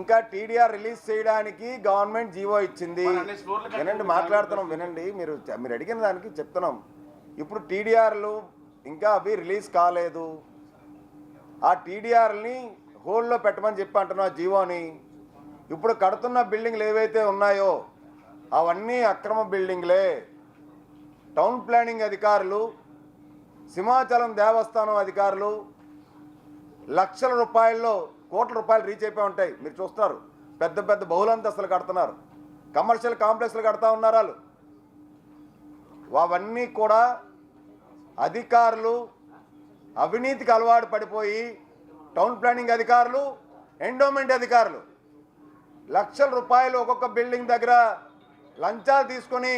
ఇంకా TDR release చేయడానికి government GO ఇచ్చింది. వినండి, మాట్లాడుతున్నాం వినండి. మీరు అడిగిన దానికి చెప్తున్నాం. ఇప్పుడు టీడీఆర్లు ఇంకా అవి రిలీజ్ కాలేదు. ఆ టీడీఆర్ని హోల్డ్లో పెట్టమని చెప్పి అంటున్నాం జీవోని. ఇప్పుడు కడుతున్న బిల్డింగ్లు ఏవైతే ఉన్నాయో అవన్నీ అక్రమ బిల్డింగ్లే. టౌన్ ప్లానింగ్ అధికారులు, సింహాచలం దేవస్థానం అధికారులు లక్షల రూపాయల్లో కోట్ల రూపాయలు రీచ్ అయిపోయి ఉంటాయి. మీరు చూస్తారు, పెద్ద పెద్ద బహుళంతస్తులు కడుతున్నారు, కమర్షియల్ కాంప్లెక్స్లు కడతా ఉన్నారు వాళ్ళు. అవన్నీ కూడా అధికారులు అవినీతికి అలవాటు పడిపోయి, టౌన్ ప్లానింగ్ అధికారులు, ఎండోమెంట్ అధికారులు లక్షల రూపాయలు ఒక్కొక్క బిల్డింగ్ దగ్గర లంచాలు తీసుకొని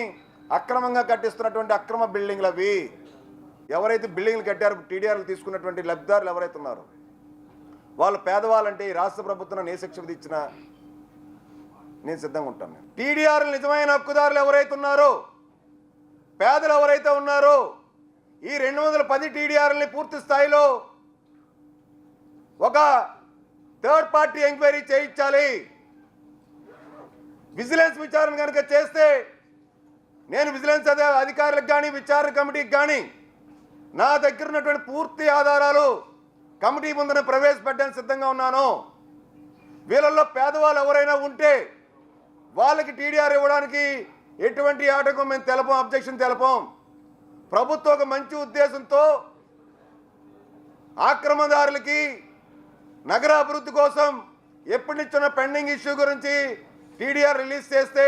అక్రమంగా కట్టిస్తున్నటువంటి అక్రమ బిల్డింగ్లు అవి. ఎవరైతే బిల్డింగ్లు కట్టారో టీడీఆర్లు తీసుకున్నటువంటి లబ్ధిదారులు ఎవరైతే ఉన్నారో వాళ్ళు పేదవాళ్ళంటే ఈ రాష్ట్ర ప్రభుత్వం ఏ శిక్ష విధించినా నేను సిద్ధంగా ఉంటాను. టీడీఆర్లు నిజమైన హక్కుదారులు ఎవరైతే ఉన్నారో, పేదలు ఎవరైతే ఉన్నారో, ఈ 210 టీడీఆర్లని పూర్తి స్థాయిలో ఒక థర్డ్ పార్టీ ఎంక్వైరీ చేయించాలి. విజిలెన్స్ విచారణ కనుక చేస్తే నేను విజిలెన్స్ అధికారులకు కానీ విచారణ కమిటీకి కానీ నా దగ్గర ఉన్నటువంటి పూర్తి ఆధారాలు కమిటీ ముందున ప్రవేశపెట్టడానికి సిద్ధంగా ఉన్నాను. వీళ్ళల్లో పేదవాళ్ళు ఎవరైనా ఉంటే వాళ్ళకి టీడీఆర్ ఇవ్వడానికి ఎటువంటి ఆటంకం మేము తెలపం, అబ్జెక్షన్ తెలపం. ప్రభుత్వం ఒక మంచి ఉద్దేశంతో ఆక్రమణదారులకి నగర అభివృద్ధి కోసం ఎప్పటి నుంచున్న పెండింగ్ ఇష్యూ గురించి టీడీఆర్ రిలీజ్ చేస్తే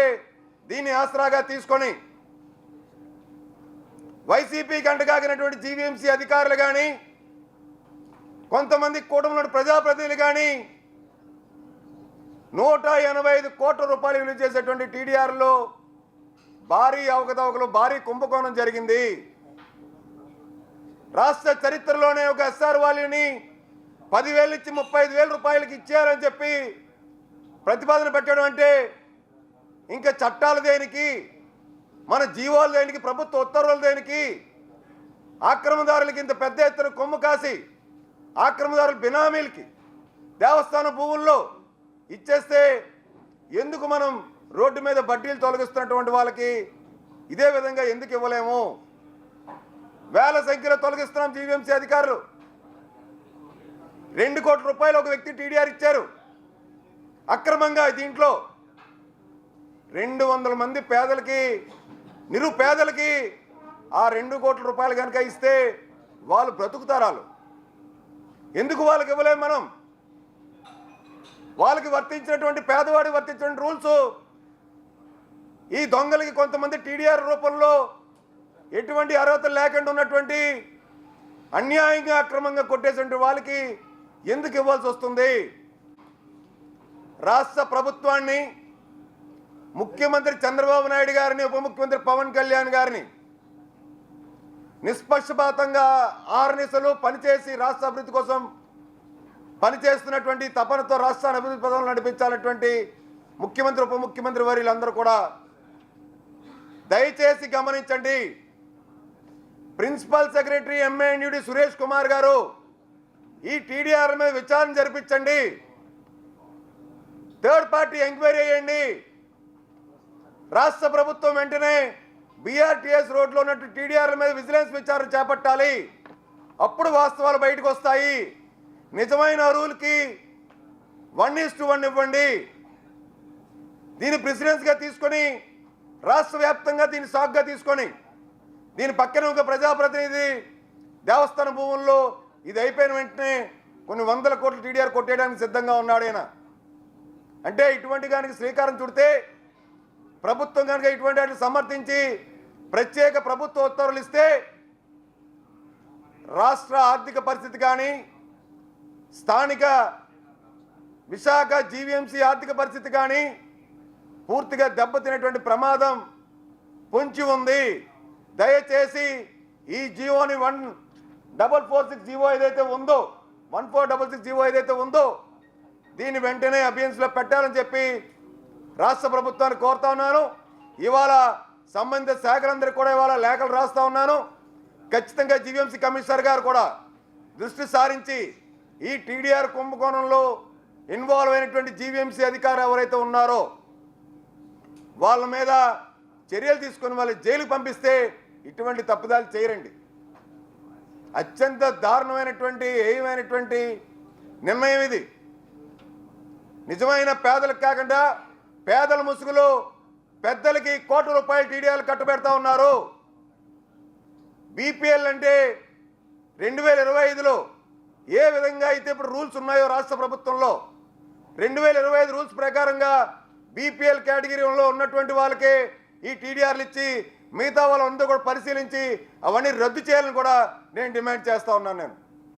దీన్ని ఆసరాగా తీసుకొని వైసీపీకి అంటగాగినటువంటి జీవీఎంసీ అధికారులు కానీ, కొంతమంది కూటమిలోని ప్రజాప్రతినిధులు కానీ 185 కోట్ల రూపాయలు విలువ చేసేటువంటి టీడీఆర్లో భారీ అవకతవకలు, భారీ కుంభకోణం జరిగింది. రాష్ట్ర చరిత్రలోనే ఒక ఎస్ఆర్ వాల్యూని 10,000 నుంచి 35,000 రూపాయలకి ఇచ్చేయాలని చెప్పి ప్రతిపాదన పెట్టడం అంటే ఇంకా చట్టాలు దేనికి, మన జీవోలు దేనికి, ప్రభుత్వ ఉత్తర్వులు దేనికి? ఆక్రమణదారులకి ఇంత పెద్ద ఎత్తున కొమ్ము కాసి ఆక్రమణదారుల బినామీలకి దేవస్థానం భూముల్లో ఇచ్చేస్తే ఎందుకు మనం రోడ్డు మీద బడ్డీలు తొలగిస్తున్నటువంటి వాళ్ళకి ఇదే విధంగా ఎందుకు ఇవ్వలేము? వేల సంఖ్యలో తొలగిస్తున్నాం. జీవీఎంసీ అధికారులు 2 కోట్ల రూపాయలు ఒక వ్యక్తి టీడీఆర్ ఇచ్చారు అక్రమంగా. దీంట్లో 200 మంది పేదలకి, నిరుపేదలకి ఆ 2 కోట్ల రూపాయలు కనుక ఇస్తే వాళ్ళు బ్రతుకుతారు. వాళ్ళు ఎందుకు వాళ్ళకి ఇవ్వలేము? మనం వాళ్ళకి వర్తించినటువంటి, పేదవాడికి వర్తించినటువంటి రూల్స్ ఈ దొంగలకి కొంతమంది టీడీఆర్ రూపంలో ఎటువంటి అర్హత లేకుండా ఉన్నటువంటి అన్యాయంగా అక్రమంగా కొట్టేసినటువంటి వాళ్ళకి ఎందుకు ఇవ్వాల్సి వస్తుంది? రాష్ట్ర ప్రభుత్వాన్ని, ముఖ్యమంత్రి చంద్రబాబు నాయుడు గారిని, ఉప ముఖ్యమంత్రి పవన్ కళ్యాణ్ గారిని నిష్పక్షపాతంగా ఆర్నిసలు పనిచేసి రాష్ట్ర అభివృద్ధి కోసం పనిచేస్తున్నటువంటి తపనతో రాష్ట్రాన్ని అభివృద్ధి పదంలో నడిపించాలన్నటువంటి ముఖ్యమంత్రి, ఉప ముఖ్యమంత్రి వర్యులందరూ కూడా దయచేసి గమనించండి. ప్రిన్సిపల్ సెక్రటరీ ఎంఏఎన్యుడి సురేష్ కుమార్ గారు ఈ టీడీఆర్ మీద విచారణ జరిపించండి. థర్డ్ పార్టీ ఎంక్వైరీ చేయండి. రాష్ట్ర ప్రభుత్వం వెంటనే బీఆర్టీఎస్ రోడ్లో ఉన్నట్టు టీడీఆర్ మీద విజిలెన్స్ విచారణ చేపట్టాలి. అప్పుడు వాస్తవాలు బయటకు వస్తాయి. నిజమైన అర్హులకి 1:1 ఇవ్వండి. దీన్ని ప్రెసిడెన్స్గా తీసుకొని రాష్ట్ర వ్యాప్తంగా దీన్ని సాగ్గా తీసుకొని దీని పక్కన ఒక ప్రజాప్రతినిధి దేవస్థాన భూముల్లో ఇది అయిపోయిన వెంటనే కొన్ని 100 కోట్లు టీడీఆర్ కొట్టేయడానికి సిద్ధంగా ఉన్నాడైనా. అంటే ఇటువంటి దానికి శ్రీకారం చుడితే ప్రభుత్వం కనుక ఇటువంటి వాటిని సమర్థించి ప్రత్యేక ప్రభుత్వ ఉత్తర్వులు ఇస్తే రాష్ట్ర ఆర్థిక పరిస్థితి కానీ, స్థానిక విశాఖ జీవీఎంసీ ఆర్థిక పరిస్థితి కానీ పూర్తిగా దెబ్బతినేటువంటి ప్రమాదం పొంచి ఉంది. దయచేసి ఈ జీవోని 1446 జీవో ఏదైతే ఉందో, 1466 జీవో ఏదైతే ఉందో దీన్ని వెంటనే అభియన్స్లో పెట్టాలని చెప్పి రాష్ట్ర ప్రభుత్వాన్ని కోరుతా ఉన్నాను. ఇవాళ సంబంధిత శాఖలందరికీ కూడా ఇవాళ లేఖలు రాస్తా ఉన్నాను. ఖచ్చితంగా జీవీఎంసీ కమిషనర్ గారు కూడా దృష్టి సారించి ఈ టీడీఆర్ కుంభకోణంలో ఇన్వాల్వ్ అయినటువంటి జీవీఎంసీ అధికారులు ఎవరైతే ఉన్నారో వాళ్ళ మీద చర్యలు తీసుకొని వాళ్ళు జైలుకు పంపిస్తే ఇటువంటి తప్పుదాలు చేయరండి. అత్యంత దారుణమైనటువంటి హేయమైనటువంటి నిర్ణయం ఇది. నిజమైన పేదలకు కాకుండా పేదల ముసుగులో పెద్దలకి కోట్ల రూపాయలు టీడీఆర్లు కట్టబెడతా ఉన్నారు. బీపీఎల్ అంటే 2025లో ఏ విధంగా అయితే ఇప్పుడు రూల్స్ ఉన్నాయో రాష్ట్ర ప్రభుత్వంలో 2025 రూల్స్ ప్రకారంగా బీపీఎల్ కేటగిరీలో ఉన్నటువంటి వాళ్ళకే ఈ టీడీఆర్లు ఇచ్చి మిగతా వాళ్ళందరూ కూడా పరిశీలించి అవన్నీ రద్దు చేయాలని కూడా నేను డిమాండ్ చేస్తూ ఉన్నాను.